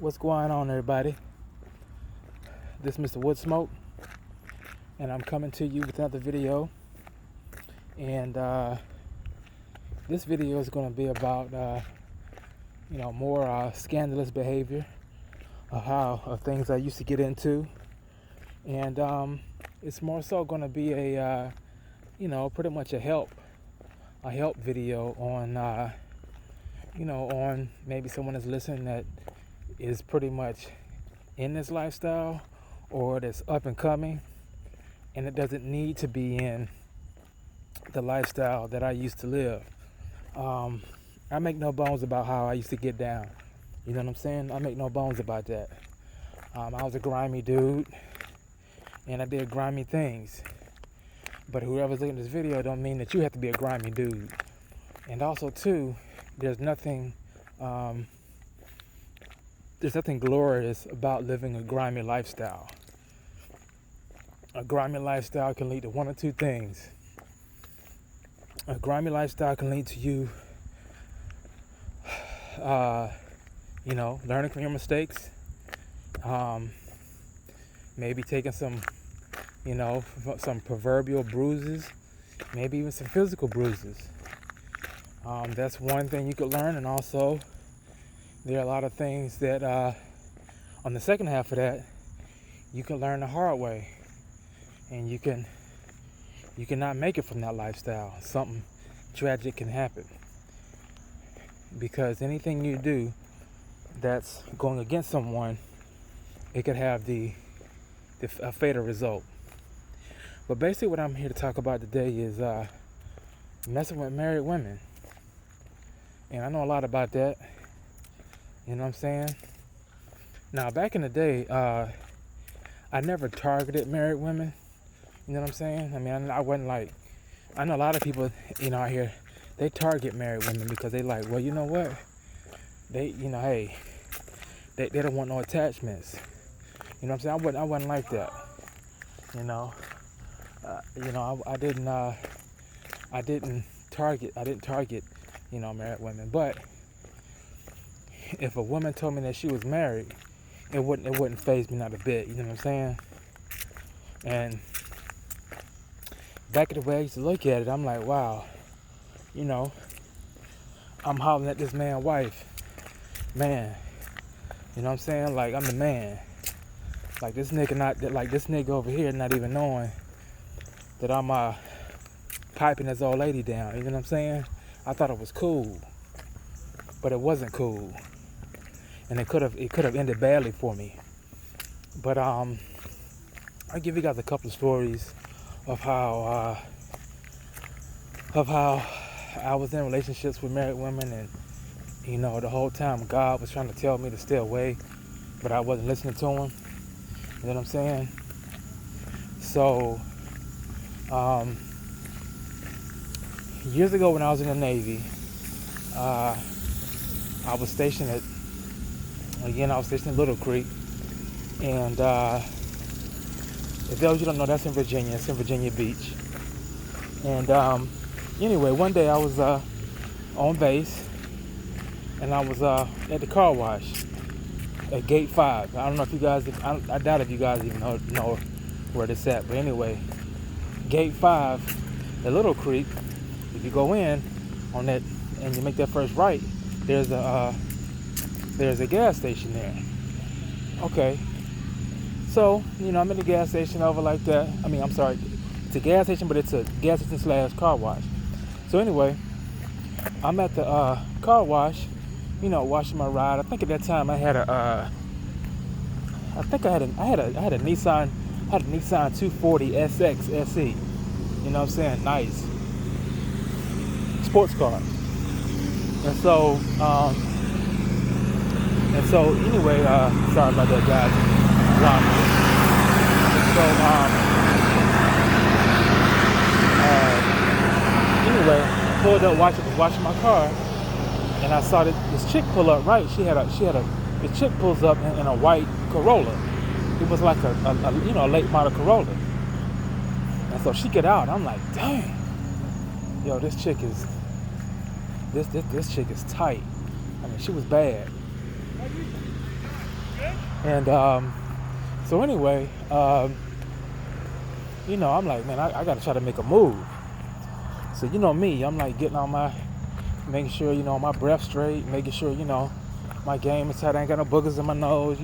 What's going on, everybody? This is Mr. Woodsmoke, and I'm coming to you with another video. And this video is going to be about, more scandalous behavior of things I used to get into, and it's more so going to be a, pretty much a help video on, on maybe someone is listening that is pretty much in this lifestyle or that's up and coming, and it doesn't need to be in the lifestyle that I used to live. I make no bones about how I used to get down. You know what I'm saying? I make no bones about that. I was a grimy dude, and I did grimy things. But whoever's looking at this video don't mean that you have to be a grimy dude. And also, too, there's nothing glorious about living a grimy lifestyle. A grimy lifestyle can lead to one or two things. A grimy lifestyle can lead to you, learning from your mistakes. Maybe taking some proverbial bruises, maybe even some physical bruises. That's one thing you could learn, and also there are a lot of things that on the second half of that you can learn the hard way, and you cannot make it from that lifestyle. Something tragic can happen, because anything you do that's going against someone, it could have a fatal result. But basically what I'm here to talk about today is messing with married women. And I know a lot about that. You know what I'm saying? Now, back in the day, I never targeted married women. You know what I'm saying? I mean, I wasn't like, I know a lot of people, out here, they target married women because they like, well, you know what? They, hey, they don't want no attachments. You know what I'm saying? I wasn't like that. I didn't target, married women. But if a woman told me that she was married, it wouldn't faze me not a bit. You know what I'm saying? And back in the way I used to look at it, I'm like, wow, I'm hollering at this man's wife, man. You know what I'm saying? Like, I'm the man. Like, this nigga over here not even knowing that I'm piping this old lady down. You know what I'm saying? I thought it was cool, but it wasn't cool, and it could have ended badly for me. But I'll give you guys a couple of stories of how I was in relationships with married women, and the whole time God was trying to tell me to stay away, but I wasn't listening to him. You know what I'm saying? So years ago when I was in the Navy, I was stationed at Little Creek, and if those you don't know, that's in Virginia. It's in Virginia Beach. And anyway, one day I was on base, and I was at the car wash at Gate 5. I don't know if you guys, I doubt if you guys even know where this at. But anyway, Gate 5 at Little Creek, if you go in on that and you make that first right, there's a gas station there. Okay. So, I'm at the gas station over like that. I mean, I'm sorry, it's a gas station, but it's a gas station / car wash. So anyway, I'm at the car wash, washing my ride. I think at that time I had a Nissan 240 SX SE. You know what I'm saying? Nice sports car. And so anyway, sorry about that, guys. Anyway, I pulled up, washing my car, and I saw this chick pull up. Right, the chick pulls up in a white Corolla. It was like a late model Corolla. And so she get out, and I'm like, dang, yo, this chick is tight. I mean, she was bad. And so anyway, I'm like, man, I got to try to make a move. So me, I'm like getting on making sure, my breath straight, making sure, my game is tight. I ain't got no boogers in my nose,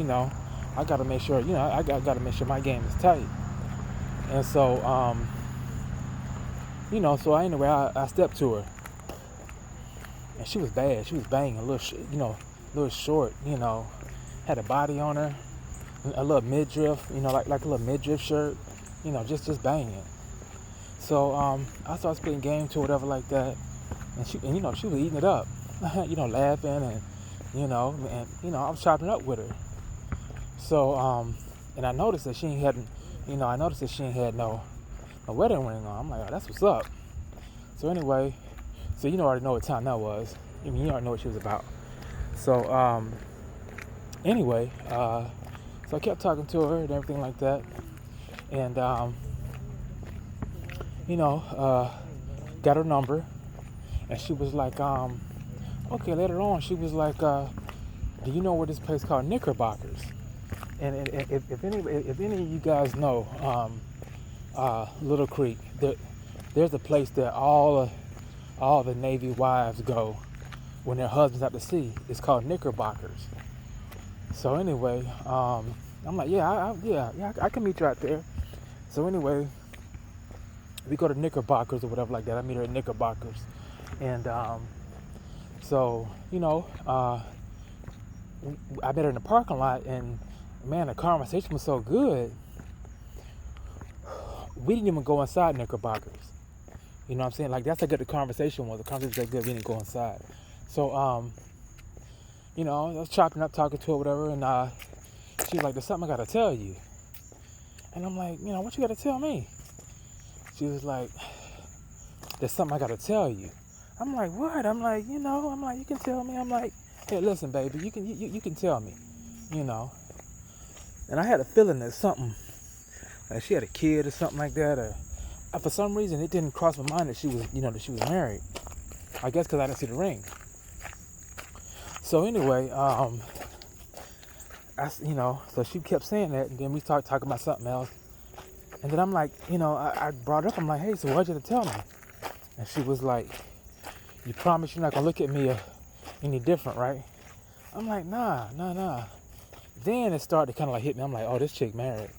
I got to make sure, I got to make sure my game is tight. And so, so anyway, I stepped to her. And she was bad. She was banging, a little short, had a body on her, a little midriff, like a little midriff shirt, just banging. So I started spitting game to whatever like that, and she was eating it up, laughing and I was chopping up with her. So and I noticed that she ain't had no wedding ring on. I'm like, oh, that's what's up. So anyway, so you already know what time that was. You already know what she was about. So anyway, so I kept talking to her and everything like that, and got her number, and she was like, okay. Later on, she was like, do you know where this place called Knickerbockers? And if any of you guys know Little Creek, there's a place that all the Navy wives go when their husbands out to sea. It's called Knickerbockers. So anyway, I'm like, yeah, I can meet you out there. So anyway, we go to Knickerbockers or whatever like that. I meet her at Knickerbockers, and so I met her in the parking lot, and man, the conversation was so good. We didn't even go inside Knickerbockers. You know what I'm saying? Like, that's how good the conversation was. The conversation was that good, we didn't go inside. So, I was chopping up, talking to her, whatever, and she was like, there's something I gotta tell you. And I'm like, what you gotta tell me? She was like, there's something I gotta tell you. I'm like, what? I'm like, you can tell me. I'm like, hey, listen, baby, you can tell me, And I had a feeling that something, like she had a kid or something like that, or for some reason it didn't cross my mind that she was, that she was married. I guess because I didn't see the ring. So anyway, so she kept saying that, and then we started talking about something else. And then I'm like, I brought it up. I'm like, hey, so what'd you tell me? And she was like, you promise you're not gonna look at me any different, right? I'm like, nah. Then it started to kind of like hit me. I'm like, oh, this chick married.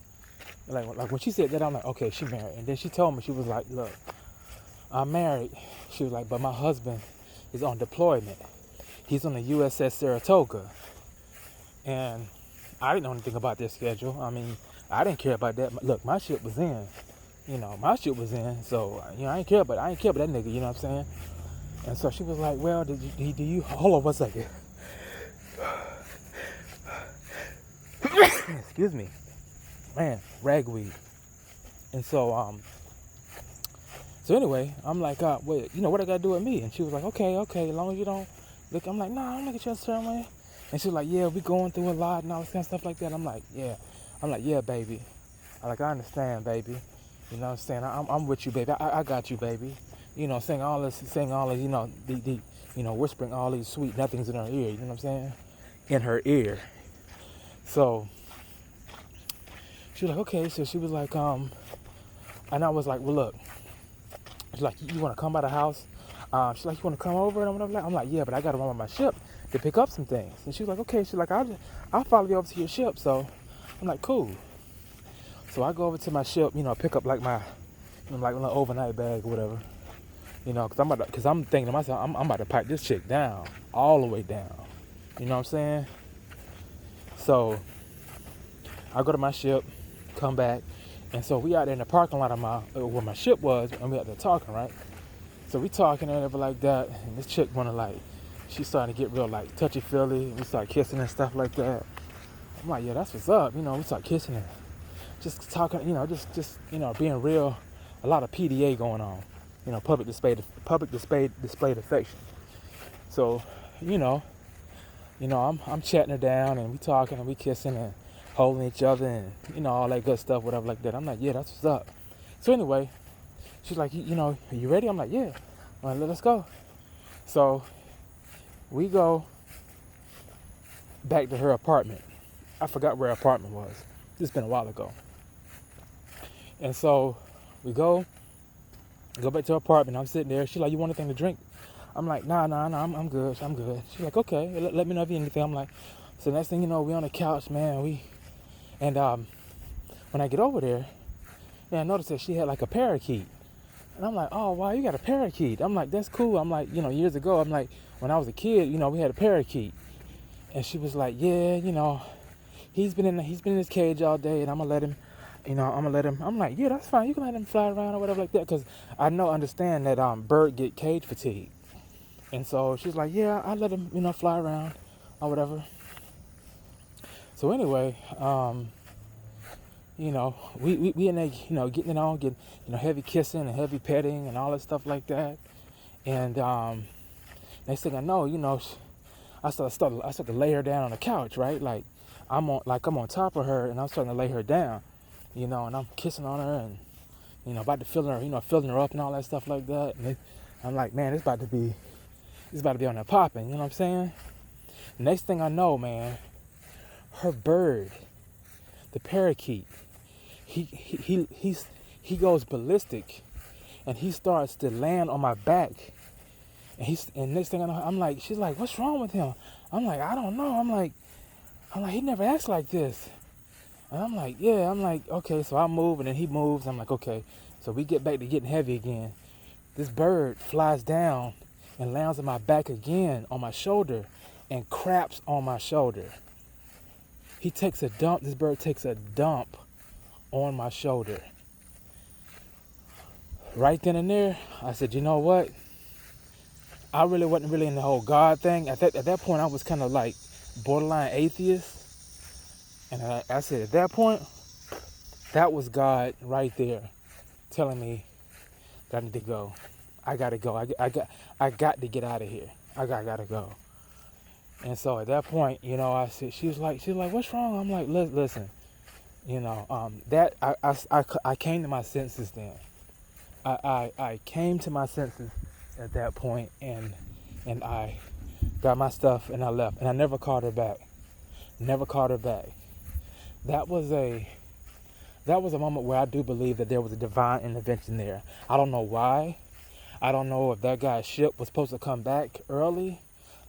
Like when she said that, I'm like, okay, she married. And then she told me, she was like, look, I'm married. She was like, but my husband is on deployment. He's on the USS Saratoga. And I didn't know anything about their schedule. I mean, I didn't care about that. Look, my shit was in. So, I ain't care about that nigga, you know what I'm saying? And so she was like, well, do you, hold on one second. Excuse me. Man, ragweed. And so, so anyway, I'm like, wait, what I gotta do with me? And she was like, okay, as long as you don't look. I'm like, nah, I don't look at you a certain way. And she was like, yeah, we going through a lot and all this kind of stuff like that. I'm like, yeah, baby. I understand, baby. You know what I'm saying? I'm with you, baby. I got you, baby. Saying all this, whispering all these sweet nothings in her ear. You know what I'm saying? In her ear. So she was like, okay. So she was like, and I was like, well, look. She's like, you want to come by the house? She's like, you want to come over? And I'm like, yeah, but I got to run on my ship to pick up some things. And she was like, okay. She's like, I'll follow you over to your ship. So I'm like, cool. So I go over to my ship, pick up like my, like a little overnight bag or whatever, because I'm thinking to myself, I'm about to pipe this chick down, all the way down. You know what I'm saying? So I go to my ship, come back, and so we out there in the parking lot of where my ship was, and we out there talking, right? So we talking and everything like that, and this chick she's starting to get real touchy-feely. We start kissing and stuff like that. I'm like, yeah, that's what's up. We start kissing and just talking, just being real. A lot of PDA going on, public displayed affection. So, I'm chatting her down, and we talking and we kissing and holding each other and all that good stuff, whatever like that. I'm like, yeah, that's what's up. So anyway, she's like, are you ready? I'm like, yeah. I'm like, let's go. So we go back to her apartment. I forgot where our apartment was. This has been a while ago. And so we go back to her apartment. I'm sitting there. She's like, you want anything to drink? I'm like, nah, I'm good. I'm good. She's like, okay, let me know if you need anything. I'm like, so next thing you know, we on the couch, man. And when I get over there, I noticed that she had like a parakeet. And I'm like, oh, wow, you got a parakeet. I'm like, that's cool. I'm like, years ago, I'm like, when I was a kid, we had a parakeet. And she was like, yeah, he's been in his cage all day, and I'm gonna let him. I'm like, yeah, that's fine. You can let him fly around or whatever like that, because I understand that bird get cage fatigue. And so she's like, yeah, I let him, fly around or whatever. So anyway, we in there, getting it on, getting, heavy kissing and heavy petting and all that stuff like that. And next thing I know, I start to lay her down on the couch, right? Like I'm on top of her, and I'm starting to lay her down, and I'm kissing on her and, about to filling her up and all that stuff like that. And I'm like, man, it's about to be on there popping, you know what I'm saying? Next thing I know, man, her bird, the parakeet, he goes ballistic, and he starts to land on my back. And next thing I know, I'm like, she's like, what's wrong with him? I'm like, I don't know. I'm like, he never acts like this. And I'm like, yeah. I'm like, okay. So I move, and then he moves. I'm like, okay. So we get back to getting heavy again. This bird flies down and lands on my back again, on my shoulder, and craps on my shoulder. He takes a dump. This bird takes a dump on my shoulder. Right then and there, I said, you know what? I really wasn't in the whole God thing. At that point, I was kind of like borderline atheist. And I said, at that point, that was God right there telling me that I need to go. I got to go. I got to get out of here. I got to go. And so at that point, I said, she was like, what's wrong? I'm like, listen, that I came to my senses then. I came to my senses at that point, and I got my stuff and I left, and I never called her back. That was a moment where I do believe that there was a divine intervention there. I don't know why. I don't know if that guy's ship was supposed to come back early.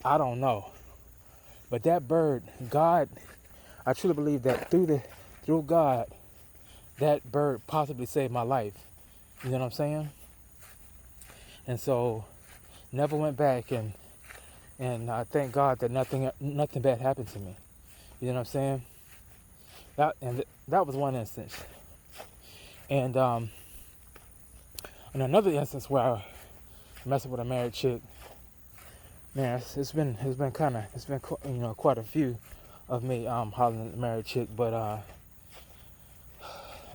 I don't know. But that bird, God, I truly believe that through God, that bird possibly saved my life. You know what I'm saying? And so, never went back, and I thank God that nothing bad happened to me. You know what I'm saying? That was one instance. And in another instance where I messed with a married chick, man, it's been quite a few of me hollering at a married chick, but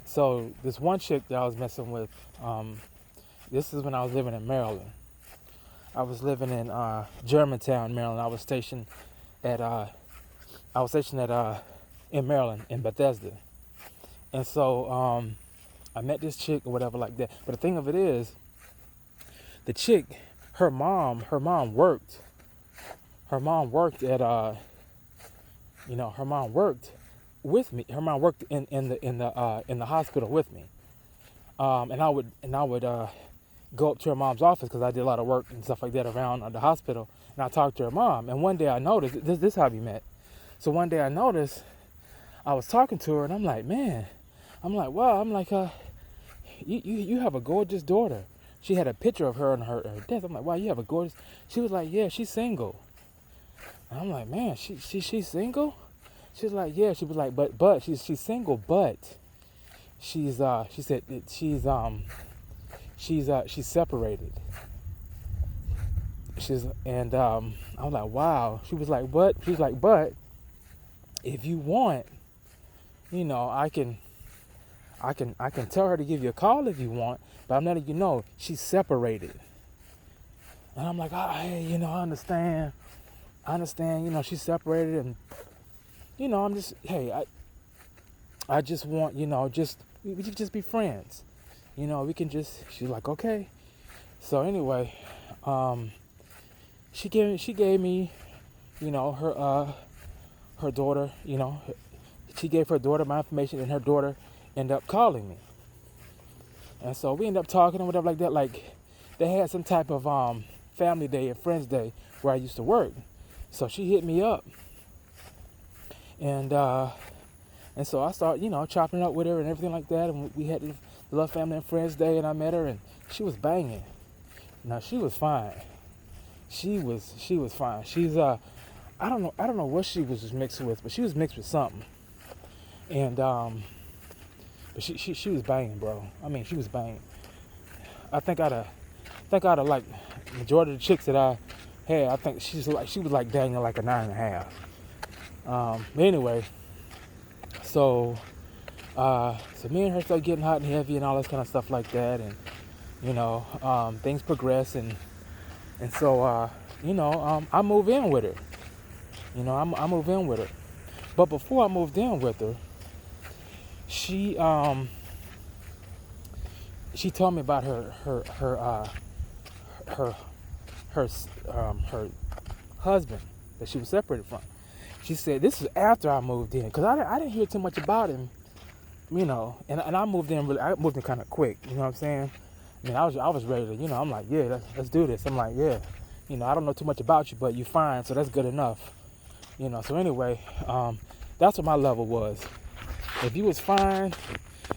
so this one chick that I was messing with, this is when I was living in Maryland. I was living in Germantown, Maryland. I was stationed at in Maryland, in Bethesda. And so I met this chick or whatever like that. But the thing of it is, the chick, her mom worked. Her mom worked at her mom worked with me. Her mom worked in the hospital with me. And I would go up to her mom's office because I did a lot of work and stuff like that around the hospital. And I talked to her mom. And one day I noticed, this is how we met. So one day I noticed, I was talking to her, and I'm like, man, wow, you have a gorgeous daughter. She had a picture of her on her desk. I'm like, wow, you have a gorgeous. She was like, yeah, she's single. And I'm like, man, she's single? She was like, yeah. She was like, but she's single, but she's she said she's separated. I was like, wow. She was like, but if you want, I can tell her to give you a call if you want, but I'm letting you know she's separated. And I'm like, hey, I understand, she's separated, and I'm just, hey, I just want, we can just be friends, we can just. She's like, okay. So anyway, she gave me, her daughter, she gave her daughter my information, and her daughter ended up calling me. And so we ended up talking and whatever like that. Like, they had some type of family day and friends day where I used to work. So she hit me up. And so I started, chopping it up with her and everything like that. And we had the Love Family and Friends Day, and I met her, and she was banging. Now, she was fine. She was fine. She's I don't know what she was mixed with, but she was mixed with something. And but she was banging, bro. I mean, she was banging. I think out of like majority of the chicks that I had, I think she was like dangling like a 9.5. But anyway, so me and her started getting hot and heavy and all this kind of stuff like that, and things progress, and so I move in with her. I move in with her. But before I moved in with her, she told me about her husband that she was separated from. She said this is after I moved in, because I didn't hear too much about him, and I moved in kind of quick. You know what I'm saying? I mean, I was ready to, I'm like, yeah, let's do this. I'm like, yeah, I don't know too much about you, but you're fine, so that's good enough. So anyway, that's what my level was. If you was fine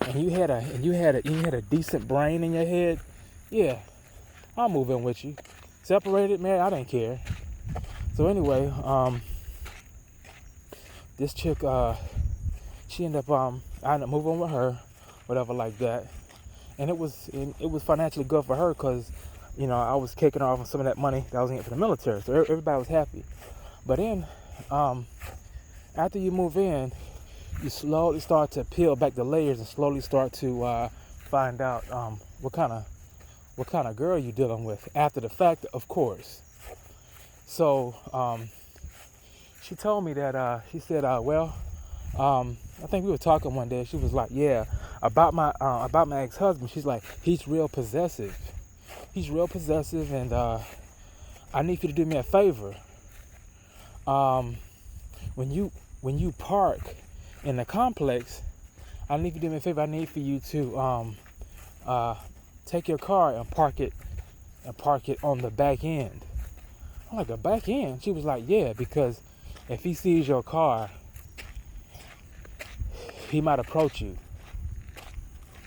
and you had a decent brain in your head, yeah, I'll move in with you. Separated, man, I didn't care. So anyway, this chick, she ended up I ended up moving with her, whatever like that, and it was financially good for her, because I was kicking off on some of that money that I was getting for the military, so everybody was happy. But then after you move in, you slowly start to peel back the layers and slowly start to find out what kind of girl you're dealing with after the fact, of course. So she told me that she said, I think we were talking one day. She was like, yeah, about my ex-husband. She's like, he's real possessive. He's real possessive, and I need you to do me a favor. When you park in the complex, I need you to do me a favor. I need for you to take your car and park it on the back end. I'm like, the back end? She was like, yeah, because if he sees your car, he might approach you.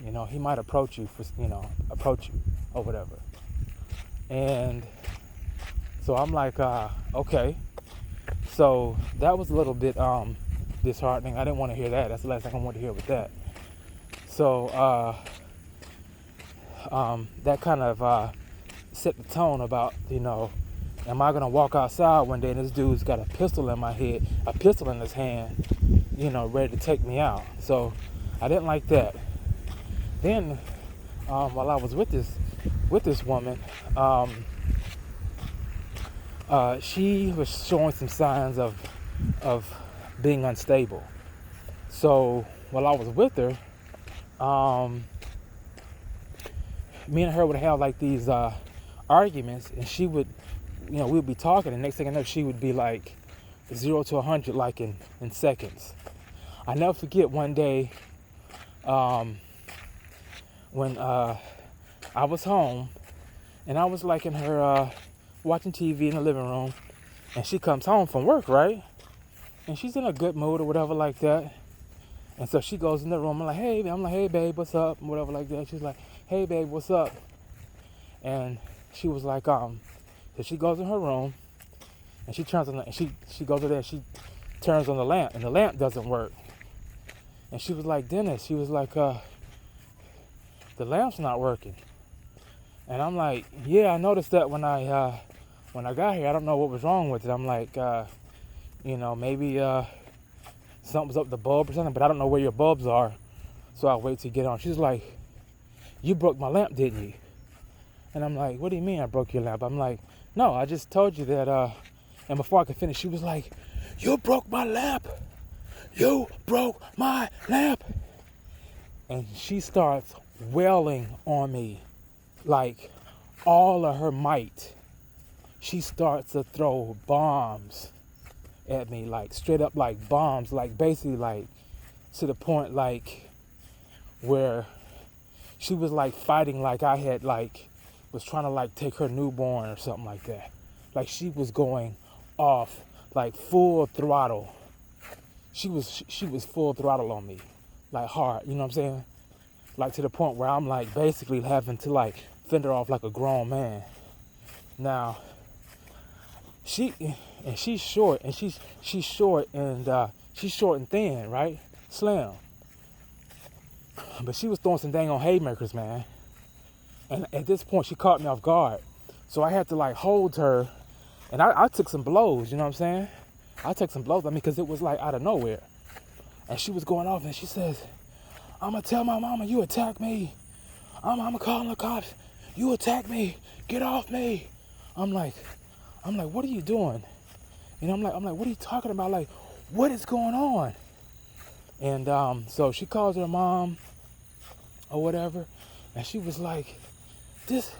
He might approach you or whatever. And so I'm like, okay. So that was a little bit disheartening. I didn't want to hear that. That's the last thing I wanted to hear with that. So that kind of set the tone about, am I gonna walk outside one day and this dude's got a pistol in my head, a pistol in his hand, ready to take me out. So I didn't like that. Then while I was with this woman, she was showing some signs of being unstable. So while I was with her, me and her would have like these arguments, and she would, we'd be talking, and next thing I know, she would be like 0 to 100 like in seconds. I never forget one day when I was home, and I was like in her watching TV in the living room, and she comes home from work, right? And she's in a good mood or whatever like that. And so she goes in the room. I'm like, hey babe, what's up? Whatever like that. She's like, hey babe, what's up? And she was like, so she goes in her room, and she turns on the, and she goes over there, and she turns on the lamp, and the lamp doesn't work. And she was like, Dennis, she was like, the lamp's not working. And I'm like, yeah, I noticed that when I got here. I don't know what was wrong with it. I'm like, maybe something's up the bulb or something, but I don't know where your bulbs are. So I'll wait to get on. She's like, you broke my lamp, didn't you? And I'm like, what do you mean I broke your lamp? I'm like, no, I just told you that, and before I could finish, she was like, you broke my lamp. You broke my lamp. And she starts wailing on me, like all of her might. She starts to throw bombs at me, like straight up like bombs, like basically like to the point like where she was like fighting like I had like was trying to like take her newborn or something like that. Like she was going off like full throttle. She was full throttle on me, like hard, you know what I'm saying? Like to the point where I'm like basically having to like fend her off like a grown man. Now, she's short and she's short and she's short and thin, right? Slim. But she was throwing some dang on haymakers, man. And at this point, she caught me off guard. So I had to like hold her, and I took some blows, you know what I'm saying? I took some blows, because it was like out of nowhere. And she was going off, and she says, "I'm gonna tell my mama you attacked me. I'm calling the cops. You attacked me. Get off me." I'm like, what are you doing? And I'm like, what are you talking about? Like, what is going on? And so she calls her mom or whatever, and she was like, this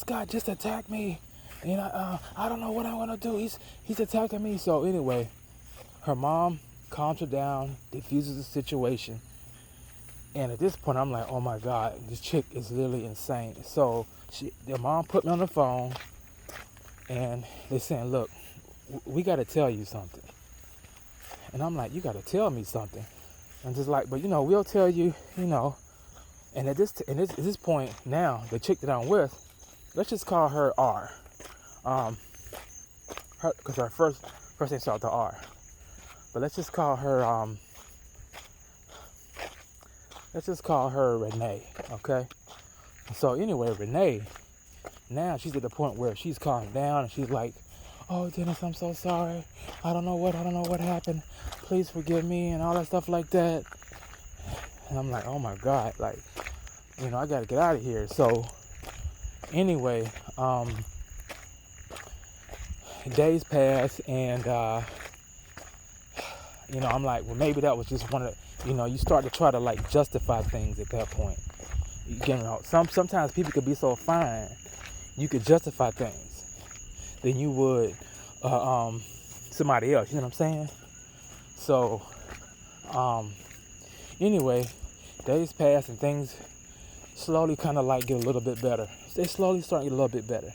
guy just attacked me, and I don't know what I'm gonna do. He's attacking me. So anyway, her mom calms her down, diffuses the situation, and at this point I'm like, oh my God, this chick is literally insane. So their mom put me on the phone, and they're saying, look, we got to tell you something. And I'm like, you got to tell me something. And just like, but we'll tell you, And at this point now, the chick that I'm with, let's just call her R. Because her first name starts with R. But let's just call her Renee, okay? So anyway, Renee, now she's at the point where she's calmed down and she's like, "Oh, Dennis, I'm so sorry. I don't know what happened. Please forgive me," and all that stuff like that. And I'm like, oh my God, like, I gotta get out of here. So anyway, days pass, and I'm like, well, maybe that was just one of the, you start to try to like justify things at that point. Sometimes people could be so fine, you could justify things than you would somebody else. You know what I'm saying? So anyway, days pass and things slowly kind of like get a little bit better. They slowly start to get a little bit better.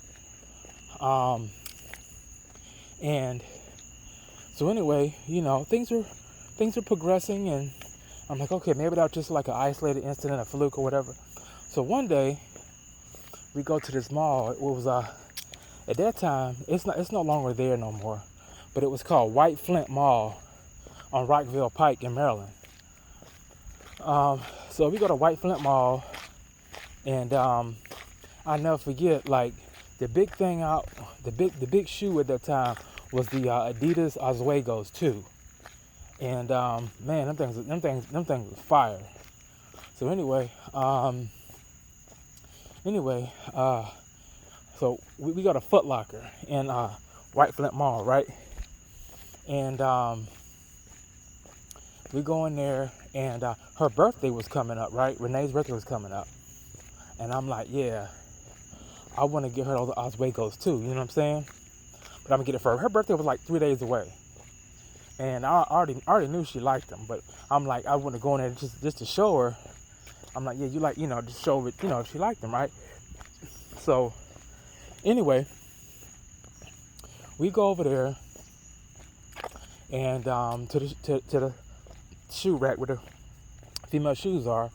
And so anyway, things are progressing, and I'm like, okay, maybe that was just like an isolated incident, a fluke or whatever. So one day we go to this mall. It was at that time, it's no longer there no more, but it was called White Flint Mall on Rockville Pike in Maryland. So we go to White Flint Mall, and I never forget, like, the big thing out, the big shoe at that time was the Adidas Oswegos 2. And man, them things was fire. So so we got a Foot Locker in White Flint Mall, right? And we go in there, and her birthday was coming up, right? Renee's birthday was coming up. And I'm like, yeah, I want to get her those Oswegos too, you know what I'm saying? But I'm going to get it for her. Her birthday was like 3 days away. And I already knew she liked them, but I'm like, I want to go in there just to show her. I'm like, yeah, you like, just show it, if she liked them, right? So anyway, we go over there, and to the shoe rack where the female shoes are,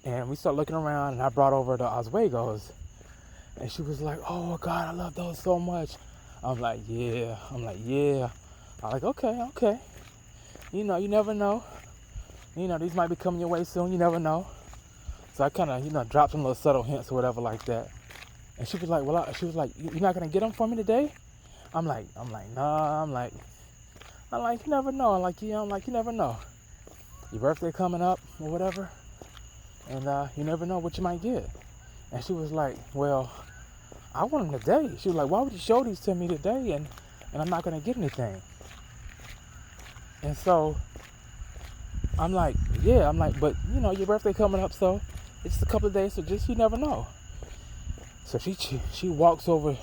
and we start looking around, and I brought over the Oswegos, and she was like, "Oh God, I love those so much." I'm like, yeah. I'm like, okay. You never know. These might be coming your way soon. You never know. So I kind of, dropped some little subtle hints or whatever like that. And she was like, "You're not gonna get them for me today?" I'm like, nah. I'm like, you never know. You never know. Your birthday coming up or whatever, and you never know what you might get. And she was like, "Well, I want them today." She was like, "Why would you show these to me today and I'm not gonna get anything?" And so I'm like, yeah. But your birthday coming up, so it's just a couple of days, so just, you never know. So she walks over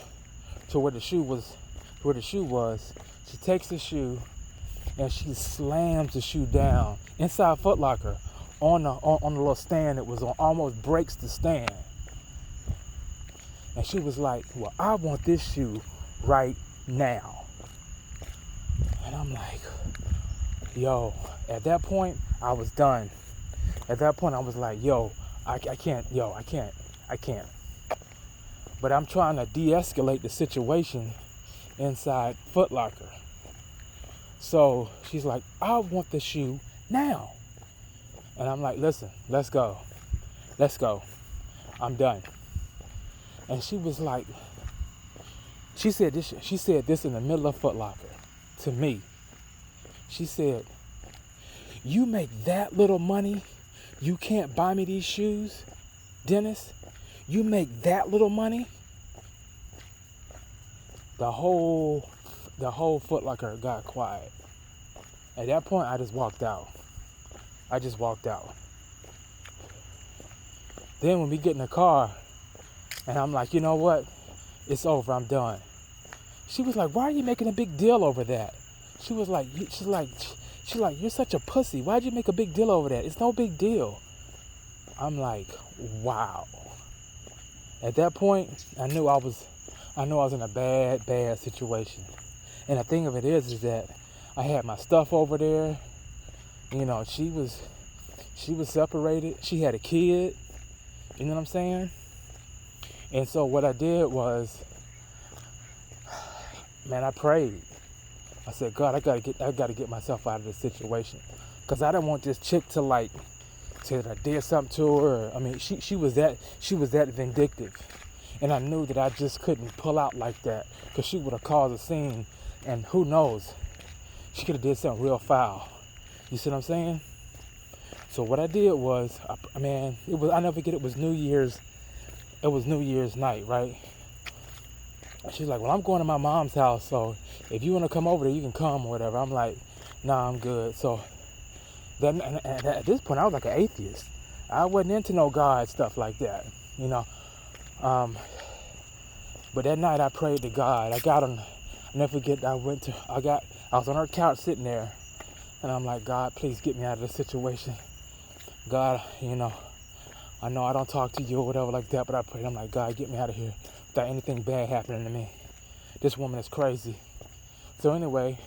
to where the shoe was. She takes the shoe, and she slams the shoe down inside Foot Locker on the little stand it was on, almost breaks the stand. And she was like, well, I want this shoe right now. And I'm like, yo, at that point, I was done. At that point, I was like, yo, I can't. But I'm trying to de-escalate the situation inside Foot Locker. So she's like, I want the shoe now. And I'm like, listen, let's go. I'm done. And she was like, she said this in the middle of Foot Locker to me. She said, you make that little money, you can't buy me these shoes, Dennis? You make that little money? The whole Foot Locker got quiet. At that point, I just walked out. Then when we get in the car, and I'm like, you know what? It's over. I'm done. She was like, why are you making a big deal over that? She's like, you're such a pussy. Why'd you make a big deal over that? It's no big deal. I'm like, wow. At that point, I knew I was in a bad situation. And the thing of it is that I had my stuff over there. You know, she was separated. She had a kid. You know what I'm saying? And so what I did was, man, I prayed. I said, God, I gotta get myself out of this situation, cause I didn't want this chick to say that I did something to her. I mean, she was that vindictive, and I knew that I just couldn't pull out like that, cause she would have caused a scene, and who knows, she could have did something real foul. You see what I'm saying? So what I did was, I never forget. It was New Year's night, right? She's like, well, I'm going to my mom's house, so if you want to come over there, you can come or whatever. I'm like, nah, I'm good. So then, and at this point, I was like an atheist. I wasn't into no God stuff like that, you know. But that night, I prayed to God. I'll never forget. I was on her couch sitting there, and I'm like, God, please get me out of this situation. God, you know I don't talk to you or whatever like that, but I prayed. I'm like, God, get me out of here without anything bad happening to me. This woman is crazy. So anyway,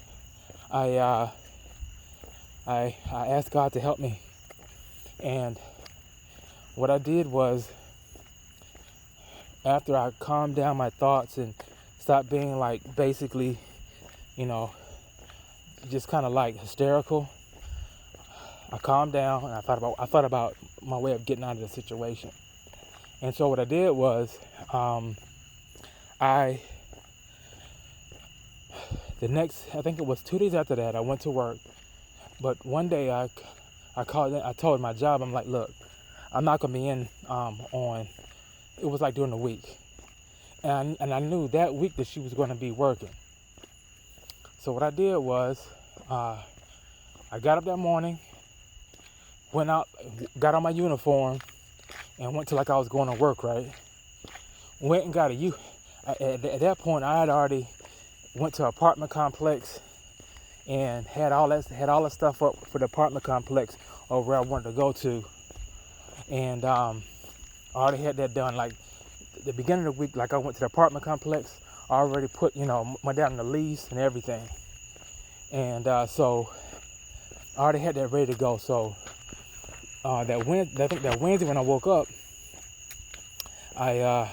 I asked God to help me. And what I did was, after I calmed down my thoughts and stopped being like basically, you know, just kind of like hysterical, I calmed down and I thought about my way of getting out of the situation. And so what I did was, I think it was 2 days after that, I went to work. But one day I told my job, I'm like, look, I'm not gonna be in it was like during the week. And I knew that week that she was gonna be working. So what I did was, I got up that morning, went out, got on my uniform, and went to like I was going to work, right? Went and got at that point, I had already went to an apartment complex and had all that stuff up for the apartment complex over where I wanted to go to. And I already had that done. Like the beginning of the week, like I went to the apartment complex, I already put, my down the lease and everything. And so I already had that ready to go. So I think that Wednesday when I woke up, I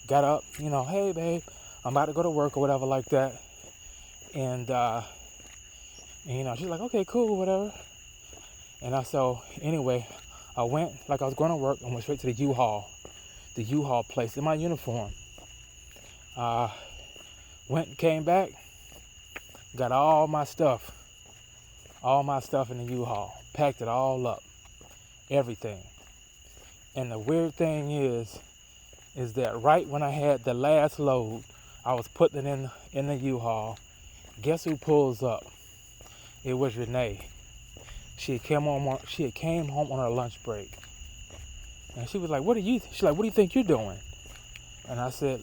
got up, hey babe, I'm about to go to work or whatever like that. And she's like, okay, cool, whatever. And so anyway, I went like I was going to work and went straight to the U-Haul place in my uniform. Came back, got all my stuff in the U-Haul, packed it all up, everything. And the weird thing is that right when I had the last load, I was putting it in the U-Haul. Guess who pulls up? It was Renee. She had came home on her lunch break. And she was like, what do you think you're doing? And I said,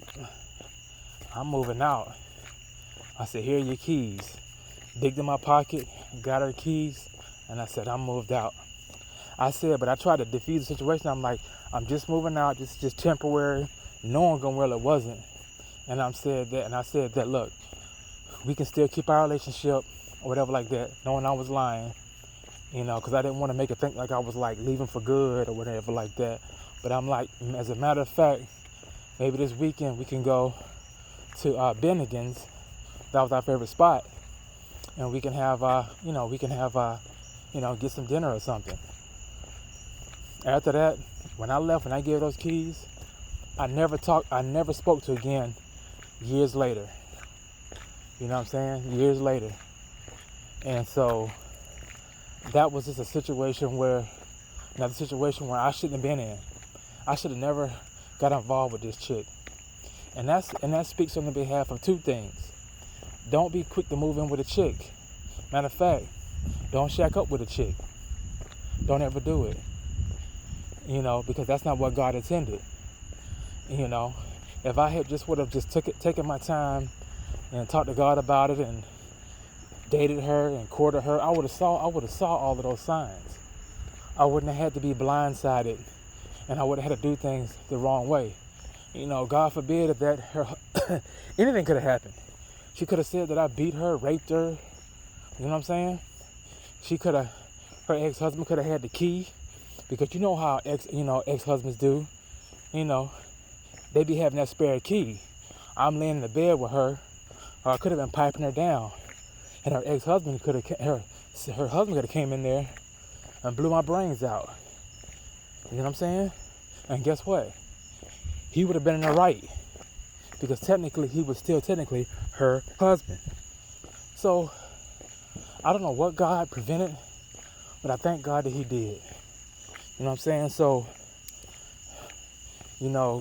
I'm moving out. I said, here are your keys. digged in my pocket, got her keys, and I said, I'm moved out. I said, but I tried to defuse the situation. I'm like, I'm just moving out. This is just temporary. Knowing good well it wasn't. And I said that, look, we can still keep our relationship or whatever like that, knowing I was lying, because I didn't want to make it think like I was like leaving for good or whatever like that. But I'm like, as a matter of fact, maybe this weekend we can go to Bennigan's. That was our favorite spot. And we can have, get some dinner or something. After that, when I gave those keys, I never spoke to her again years later. You know what I'm saying? Years later. And so that was just another situation where I shouldn't have been in. I should have never got involved with this chick. And that speaks on the behalf of two things. Don't be quick to move in with a chick. Matter of fact, don't shack up with a chick. Don't ever do it. Because that's not what God intended. If I had would have taken my time and talked to God about it and dated her and courted her, I would have saw all of those signs. I wouldn't have had to be blindsided, and I would have had to do things the wrong way. God forbid that anything could have happened. She could have said that I beat her, raped her. You know what I'm saying? Her ex-husband could have had the key, because you know how ex-husbands do. They be having that spare key. I'm laying in the bed with her, or I could have been piping her down, and her ex-husband her husband could have came in there and blew my brains out. You know what I'm saying? And guess what? He would have been in the right, because technically he was still her husband. So I don't know what God prevented, but I thank God that he did. You know what I'm saying? So,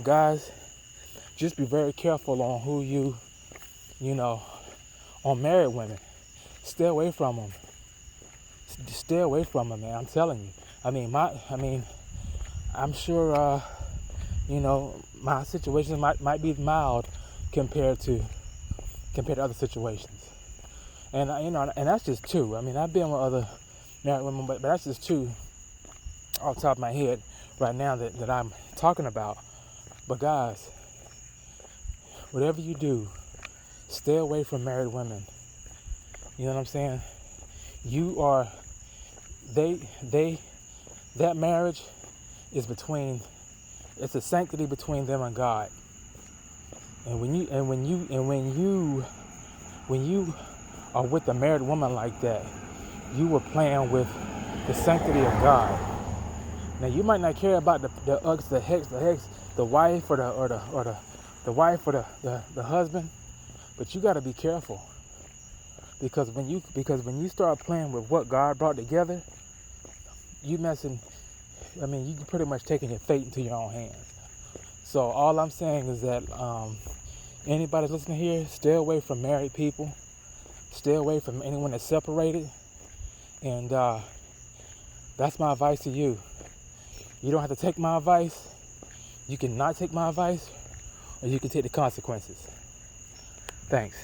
guys, just be very careful on who on married women. Stay away from them. Stay away from them, man. I'm telling you. I'm sure, my situation might be mild compared to other situations. And, and that's just two. I've been with other married women, but that's just two off the top of my head right now that I'm talking about. But guys, whatever you do, stay away from married women. You know what I'm saying? That marriage is it's a sanctity between them and God. And when you are with a married woman like that, you are playing with the sanctity of God. Now you might not care about the wife or the husband, but you got to be careful, because when you start playing with what God brought together, you pretty much taking your fate into your own hands. So all I'm saying is that anybody listening here, stay away from married people, stay away from anyone that's separated, and that's my advice to you. You don't have to take my advice. You can not take my advice, or you can take the consequences. Thanks.